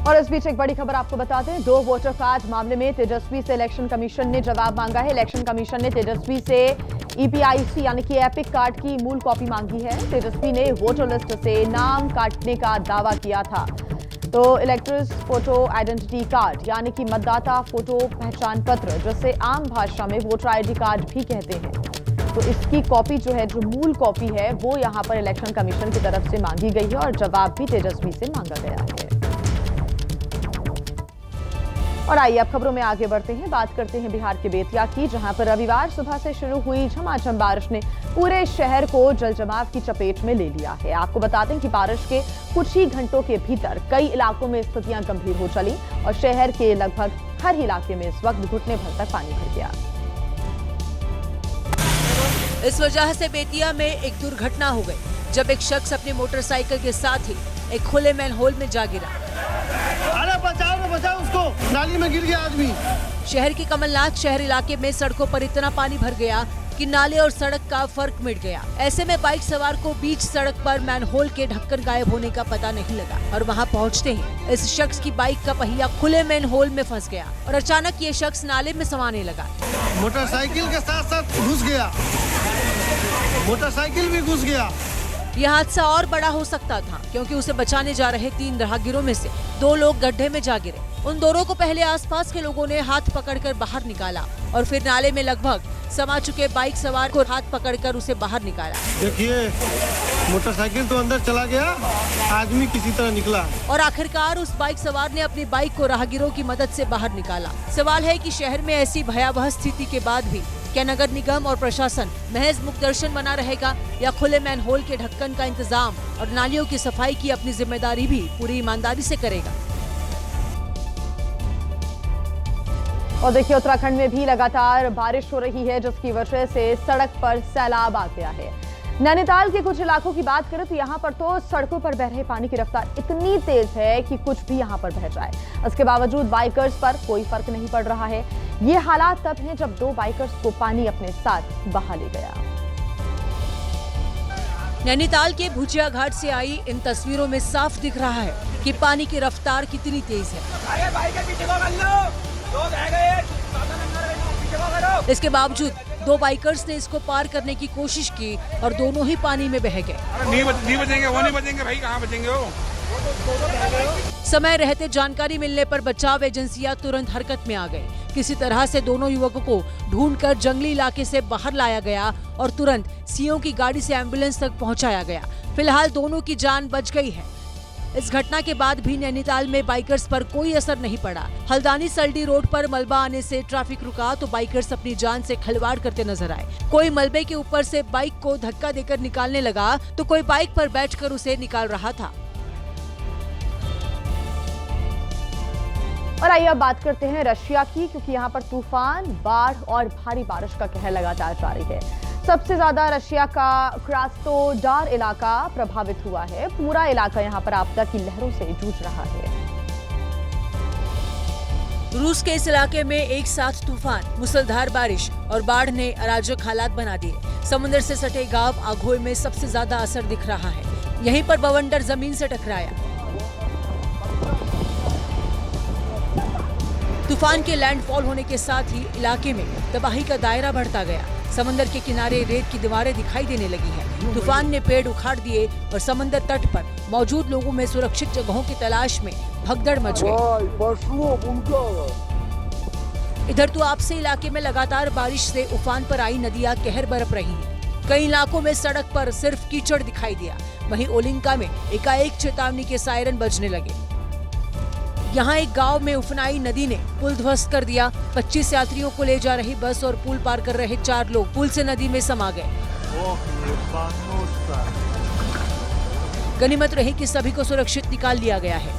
और इस बीच एक बड़ी खबर आपको बता दें, 2 वोटर कार्ड मामले में तेजस्वी से इलेक्शन कमीशन ने जवाब मांगा है। इलेक्शन कमीशन ने तेजस्वी से ईपीआईसी यानी कि एपिक कार्ड की मूल कॉपी मांगी है। तेजस्वी ने वोटर लिस्ट से नाम काटने का दावा किया था। तो इलेक्टर्स फोटो आइडेंटिटी कार्ड यानी कि मतदाता फोटो पहचान पत्र, जिसे आम भाषा में वोटर आईडी कार्ड भी कहते हैं, तो इसकी कॉपी जो है, जो मूल कॉपी है, वो यहां पर इलेक्शन कमीशन की तरफ से मांगी गई है और जवाब भी तेजस्वी से मांगा गया है। और आइए अब खबरों में आगे बढ़ते हैं, बात करते हैं बिहार के बेतिया की, जहां पर रविवार सुबह से शुरू हुई झमाझम बारिश ने पूरे शहर को जलजमाव की चपेट में ले लिया है। आपको बता दें कि बारिश के कुछ ही घंटों के भीतर कई इलाकों में स्थितियां गंभीर हो चली और शहर के लगभग हर इलाके में इस वक्त घुटने भर तक पानी भर गया। इस वजह से बेतिया में एक दुर्घटना हो गई जब एक शख्स अपनी मोटरसाइकिल के साथ ही एक खुले मैनहोल में जा गिरा। अरे बचाओ उसको, नाली में गिर गया आदमी। शहर के कमलनाथ शहर इलाके में सड़कों पर इतना पानी भर गया कि नाले और सड़क का फर्क मिट गया। ऐसे में बाइक सवार को बीच सड़क पर मैनहोल के ढक्कन गायब होने का पता नहीं लगा और वहां पहुंचते ही इस शख्स की बाइक का पहिया खुले मैनहोल में फंस गया और अचानक ये शख्स नाले में समाने लगा। मोटरसाइकिल के साथ साथ घुस गया, मोटरसाइकिल भी घुस गया। यह हादसा और बड़ा हो सकता था क्योंकि उसे बचाने जा रहे 3 राहगीरों में से 2 लोग गड्ढे में जा गिरे। उन दोनों को पहले आसपास के लोगों ने हाथ पकड़कर बाहर निकाला और फिर नाले में लगभग समा चुके बाइक सवार को हाथ पकड़कर उसे बाहर निकाला। देखिए, मोटरसाइकिल तो अंदर चला गया, आदमी किसी तरह निकला और आखिरकार उस बाइक सवार ने अपनी बाइक को राहगीरों की मदद से बाहर निकाला। सवाल है कि शहर में ऐसी भयावह स्थिति के बाद भी क्या नगर निगम और प्रशासन महज मुख दर्शन बना रहेगा या खुले मैनहोल के ढक्कन का इंतजाम और नालियों की सफाई की अपनी जिम्मेदारी भी पूरी ईमानदारी से करेगा। और देखिए, उत्तराखंड में भी लगातार बारिश हो रही है, जिसकी वजह से सड़क पर सैलाब आ गया है। नैनीताल के कुछ इलाकों की बात करें तो यहाँ पर तो सड़कों पर बह रहे पानी की रफ्तार इतनी तेज है कि कुछ भी यहाँ पर बह जाए। इसके बावजूद बाइकर्स पर कोई फर्क नहीं पड़ रहा है। ये हालात तब हैं जब 2 बाइकर्स को पानी अपने साथ बहा ले गया। नैनीताल के भुजिया घाट से आई इन तस्वीरों में साफ दिख रहा है कि पानी की रफ्तार कितनी तेज है। इसके बावजूद 2 बाइकर्स ने इसको पार करने की कोशिश की और दोनों ही पानी में बह गए। नहीं बचेंगे, वो नहीं बचेंगे भाई, कहाँ बचेंगे वो। समय रहते जानकारी मिलने पर बचाव एजेंसियां तुरंत हरकत में आ गई। किसी तरह से दोनों युवकों को ढूंढकर जंगली इलाके से बाहर लाया गया और तुरंत सीओ की गाड़ी से एम्बुलेंस तक पहुंचाया गया। फिलहाल दोनों की जान बच गई है। इस घटना के बाद भी नैनीताल में बाइकर्स पर कोई असर नहीं पड़ा। हल्द्वानी सल्डी रोड पर मलबा आने से ट्रैफिक रुका तो बाइकर्स अपनी जान से खिलवाड़ करते नजर आए। कोई मलबे के ऊपर से बाइक को धक्का देकर निकालने लगा तो कोई बाइक पर बैठकर उसे निकाल रहा था। और आइए अब बात करते हैं रशिया की, क्योंकि यहाँ पर तूफान, बाढ़ और भारी बारिश का कहर लगातार जारी है। सबसे ज्यादा रशिया का क्रास्नोदार इलाका प्रभावित हुआ है। पूरा इलाका यहाँ पर आपदा की लहरों से जूझ रहा है। रूस के इस इलाके में एक साथ तूफान, मूसलाधार बारिश और बाढ़ ने अराजक हालात बना दिए। समुद्र से सटे गांव आघोई में सबसे ज्यादा असर दिख रहा है। यहीं पर बवंडर जमीन से टकराया। तूफान के लैंडफॉल होने के साथ ही इलाके में तबाही का दायरा बढ़ता गया। समंदर के किनारे रेत की दीवारें दिखाई देने लगी हैं। तूफान ने पेड़ उखाड़ दिए और समंदर तट पर मौजूद लोगों में सुरक्षित जगहों की तलाश में भगदड़ मच गई। इधर तो आपसे इलाके में लगातार बारिश से उफान पर आई नदियां कहर बरप रही हैं। कई इलाकों में सड़क पर सिर्फ कीचड़ दिखाई दिया। वहीं ओलिंका में एकाएक चेतावनी के सायरन बजने लगे। यहाँ एक गांव में उफनाई नदी ने पुल ध्वस्त कर दिया। 25 यात्रियों को ले जा रही बस और पुल पार कर रहे 4 लोग पुल से नदी में समा गए। गनीमत रही कि सभी को सुरक्षित निकाल लिया गया है।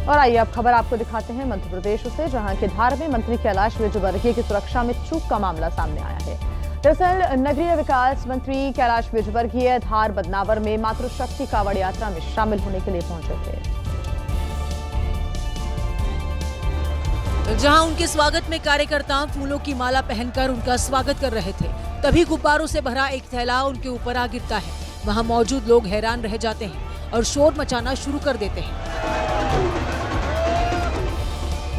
और आइए अब खबर आपको दिखाते हैं मध्य प्रदेश से, जहां के धार में मंत्री कैलाश विजयवर्गीय की सुरक्षा में चूक का मामला सामने आया है। दरअसल नगरीय विकास मंत्री कैलाश विजयवर्गीय धार बदनावर में मातृशक्ति कावड़ यात्रा में शामिल होने के लिए पहुंचे थे, जहां उनके स्वागत में कार्यकर्ता फूलों की माला पहनकर उनका स्वागत कर रहे थे। तभी गुब्बारों से भरा एक थैला उनके ऊपर आ गिरता है। वहां मौजूद लोग हैरान रह जाते हैं और शोर मचाना शुरू कर देते हैं।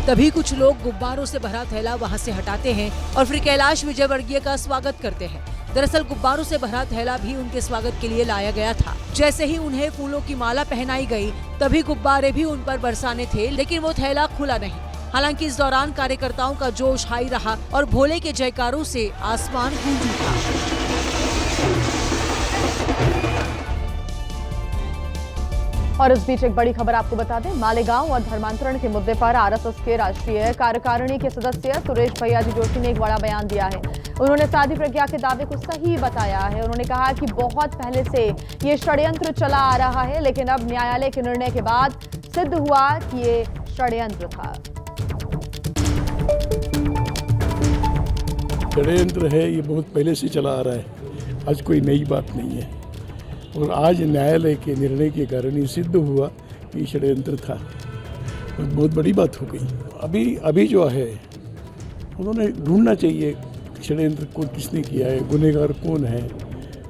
तभी कुछ लोग गुब्बारों से भरा थैला वहां से हटाते हैं और फिर कैलाश विजयवर्गीय का स्वागत करते हैं। दरअसल गुब्बारों से भरा थैला भी उनके स्वागत के लिए लाया गया था। जैसे ही उन्हें फूलों की माला पहनाई गई, तभी गुब्बारे भी उन पर बरसाने थे, लेकिन वो थैला खुला नहीं। हालांकि इस दौरान कार्यकर्ताओं का जोश हाई रहा और भोले के जयकारों से आसमान गूंज उठा। और इस बीच एक बड़ी खबर आपको बता दें, मालेगांव और धर्मांतरण के मुद्दे पर आरएसएस के राष्ट्रीय कार्यकारिणी के सदस्य सुरेश भैयाजी जोशी ने एक बड़ा बयान दिया है। उन्होंने शादी प्रज्ञा के दावे को सही बताया है। उन्होंने कहा कि बहुत पहले से ये षड्यंत्र चला आ रहा है, लेकिन अब न्यायालय के निर्णय के बाद सिद्ध हुआ कि ये षड्यंत्र था। षड्यंत्र है, ये बहुत पहले से चला आ रहा है, आज कोई नई बात नहीं है। और आज न्यायालय के निर्णय के कारण ही सिद्ध हुआ कि षड्यंत्र था, बहुत बड़ी बात हो गई। अभी जो है उन्होंने ढूंढना चाहिए षड्यंत्र को किसने किया है, गुनहगार कौन है।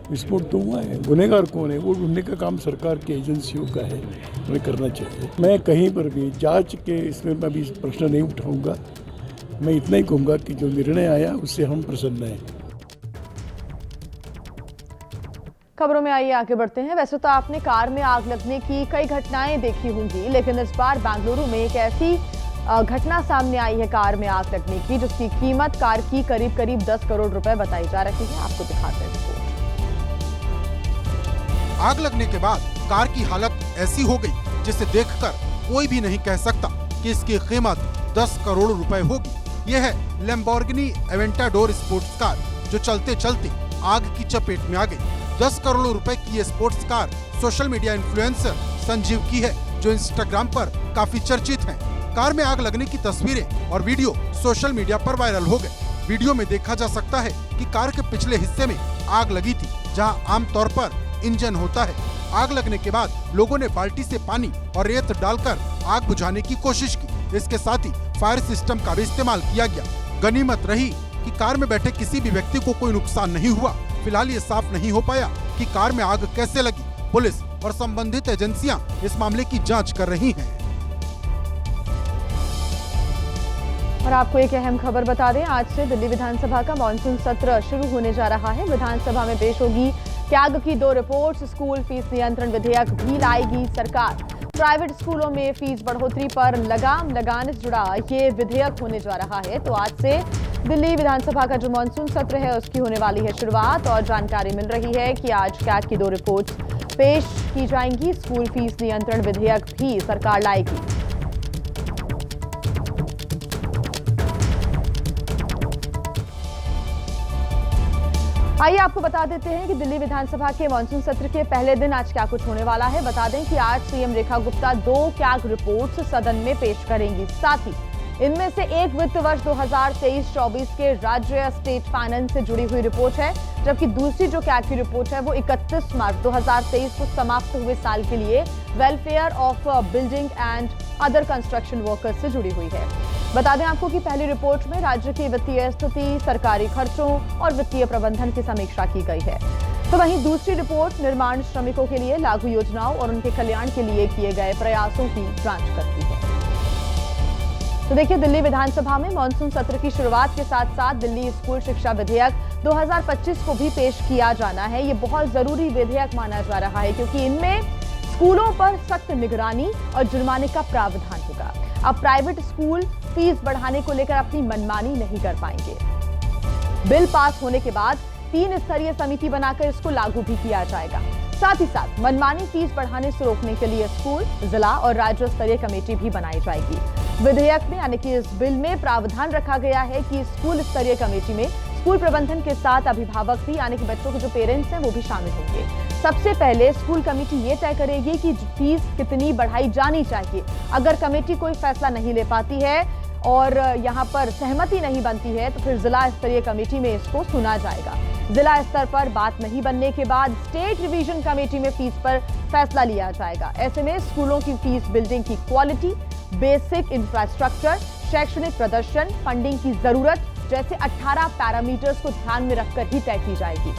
विस्फोट तो हुआ है, गुनहगार कौन है वो ढूंढने का काम सरकार की एजेंसियों का है, उन्हें करना चाहिए। मैं कहीं पर भी जांच के इसमें मैं अभी प्रश्न नहीं उठाऊंगा। मैं इतना ही कहूँगा कि जो निर्णय आया उससे हम प्रसन्न हैं। खबरों में आइए आगे बढ़ते हैं। वैसे तो आपने कार में आग लगने की कई घटनाएं देखी होंगी, लेकिन इस बार बेंगलुरु में एक ऐसी घटना सामने आई है कार में आग लगने की, जिसकी कीमत कार की करीब 10 करोड़ रुपए बताई जा रही है। आपको दिखाते हैं रिपोर्ट। आग लगने के बाद कार की हालत ऐसी हो गई जिसे देखकर कोई भी नहीं कह सकता कि इसकी कीमत 10 करोड़ रुपए होगी। यह है लैम्बोर्गिनी एवेंटाडोर स्पोर्ट्स कार, जो चलते चलते आग की चपेट में आ गई। 10 करोड़ रुपए की ये sports car social media influencer Sanjeev की है, जो इंस्टाग्राम पर काफी चर्चित है। कार में आग लगने की तस्वीरें और वीडियो सोशल मीडिया पर वायरल हो गए। वीडियो में देखा जा सकता है कि कार के पिछले हिस्से में आग लगी थी, जहां आमतौर पर इंजन होता है। आग लगने के बाद लोगों ने बाल्टी से पानी और रेत डालकर आग बुझाने की कोशिश की। इसके साथ ही फायर सिस्टम का भी इस्तेमाल किया गया। गनीमत रही कि कार में बैठे किसी भी व्यक्ति को कोई नुकसान नहीं हुआ। फिलहाल ये साफ नहीं हो पाया कि कार में आग कैसे लगी। पुलिस और संबंधित एजेंसियां इस मामले की जांच कर रही हैं। और आपको एक अहम खबर बता दें, आज से दिल्ली विधानसभा का मॉनसून सत्र शुरू होने जा रहा है। विधानसभा में पेश होगी कैग की 2 रिपोर्ट्स। स्कूल फीस नियंत्रण विधेयक भी लाएगी सरकार। प्राइवेट स्कूलों में फीस बढ़ोतरी पर लगाम लगाने से जुड़ा ये विधेयक होने जा रहा है। तो आज से दिल्ली विधानसभा का जो मॉनसून सत्र है उसकी होने वाली है शुरुआत, और जानकारी मिल रही है कि आज कैग की 2 रिपोर्ट्स पेश की जाएंगी। स्कूल फीस नियंत्रण विधेयक भी सरकार लाएगी। आइए आपको बता देते हैं कि दिल्ली विधानसभा के मॉनसून सत्र के पहले दिन आज क्या कुछ होने वाला है। बता दें कि आज CM Rekha Gupta 2 CAG reports सदन में पेश करेंगी। साथ ही इनमें से एक वित्त वर्ष 2023-24 के राज्य स्टेट फाइनेंस से जुड़ी हुई रिपोर्ट है, जबकि दूसरी जो कैग की रिपोर्ट है वो 31 मार्च 2023 को समाप्त हुए साल के लिए welfare of building and other construction workers से जुड़ी हुई है। बता दें आपको कि पहली रिपोर्ट में राज्य की वित्तीय स्थिति, सरकारी खर्चों और वित्तीय प्रबंधन की समीक्षा की गई है। तो वहीं दूसरी रिपोर्ट निर्माण श्रमिकों के लिए लागू योजनाओं और उनके कल्याण के लिए किए गए प्रयासों की जांच करती है। तो देखिए, दिल्ली विधानसभा में मॉनसून सत्र की शुरुआत के साथ साथ दिल्ली स्कूल शिक्षा विधेयक 2025 को भी पेश किया जाना है। ये बहुत जरूरी विधेयक माना जा रहा है, क्योंकि इनमें स्कूलों पर सख्त निगरानी और जुर्माने का प्रावधान होगा। अब प्राइवेट स्कूल फीस बढ़ाने को लेकर अपनी मनमानी नहीं कर पाएंगे। बिल पास होने के बाद 3 स्तरीय समिति बनाकर इसको लागू भी किया जाएगा। साथ ही साथ मनमानी फीस बढ़ाने से रोकने के लिए स्कूल, जिला और राज्य स्तरीय कमेटी भी बनाई जाएगी। विधेयक में यानी कि इस बिल में प्रावधान रखा गया है कि स्कूल स्तरीय कमेटी में स्कूल प्रबंधन के साथ अभिभावक भी यानी कि बच्चों के जो पेरेंट्स हैं वो भी शामिल होंगे। सबसे पहले स्कूल कमेटी ये तय करेगी कि फीस कितनी बढ़ाई जानी चाहिए। अगर कमेटी कोई फैसला नहीं ले पाती है और यहाँ पर सहमति नहीं बनती है तो फिर जिला स्तरीय कमेटी में इसको सुना जाएगा। जिला स्तर पर बात नहीं बनने के बाद स्टेट रिवीजन कमेटी में फीस पर फैसला लिया जाएगा। ऐसे में स्कूलों की फीस बिल्डिंग की क्वालिटी, बेसिक इंफ्रास्ट्रक्चर, शैक्षणिक प्रदर्शन, फंडिंग की जरूरत जैसे 18 पैरामीटर्स को ध्यान में रखकर ही तय की जाएगी।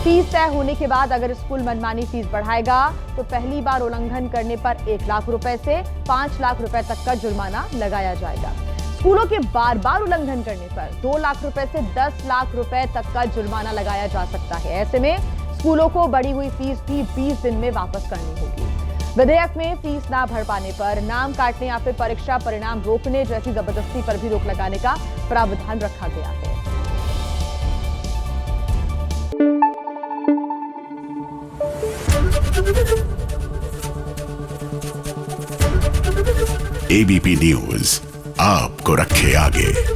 फीस तय होने के बाद अगर स्कूल मनमानी फीस बढ़ाएगा तो पहली बार उल्लंघन करने पर 1 लाख रुपए से 5 लाख रुपए तक का जुर्माना लगाया जाएगा। स्कूलों के बार बार उल्लंघन करने पर 2 लाख रुपए से 10 लाख रुपए तक का जुर्माना लगाया जा सकता है। ऐसे में स्कूलों को बढ़ी हुई फीस भी 20 दिन में वापस करनी होगी। विधेयक में फीस ना भर पाने पर नाम काटने या फिर परीक्षा परिणाम रोकने जैसी जबरदस्ती पर भी रोक लगाने का प्रावधान रखा गया है। एबीपी न्यूज आपको रखे आगे।